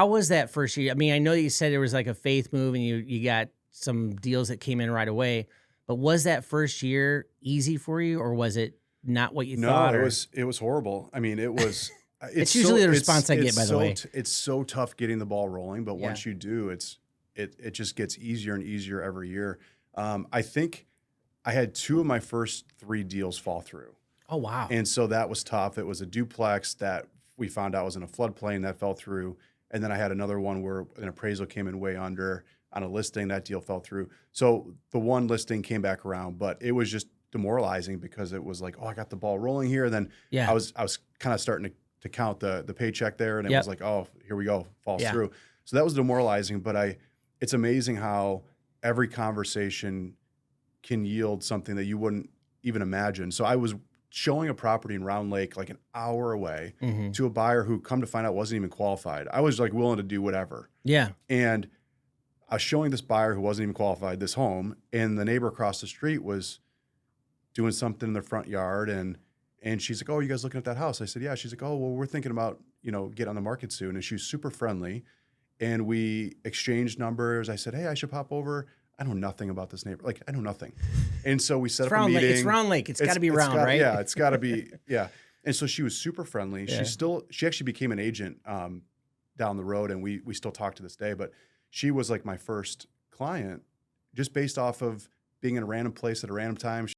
How was that first year? I mean, I know that you said there was like a faith move and you got some deals that came in right away, but was that first year easy for you or was it not what you No, thought or it was horrible. I mean, it was it's usually the response I get, by the way. it's so tough getting the ball rolling, but Yeah. once you do, it just gets easier and easier every year. I think I had 2 of my first 3 deals fall through. Oh, wow. And so that was tough. It was a duplex that we found out was in a floodplain that fell through. And then I had another one where an appraisal came in way under on a listing. That deal fell through. So the one listing came back around, but it was just demoralizing because it was like, oh, I got the ball rolling here. And then Yeah. I was kind of starting to count the paycheck there, and it Yep. was like, oh, here we go, falls Yeah. through. So that was demoralizing. But it's amazing how every conversation can yield something that you wouldn't even imagine. So I was showing a property in Round Lake like an hour away Mhm. to a buyer who, come to find out, wasn't even qualified. I was like willing to do whatever. Yeah. And I was showing this buyer who wasn't even qualified this home, and the neighbor across the street was doing something in their front yard, and she's like, "Oh, you guys looking at that house?" I said, "Yeah." She's like, "Oh, well, we're thinking about, getting on the market soon." And she was super friendly, and we exchanged numbers. I said, "Hey, I should pop over." I know nothing about this neighbor. Like, I know nothing. And so we set It's up a Round Lake. meeting. It's Round Lake. It's got to be round, got, right? yeah, it's got to be, yeah. And so she was super friendly. Yeah. She actually became an agent down the road, and we still talk to this day. But she was like my first client, just based off of being in a random place at a random time.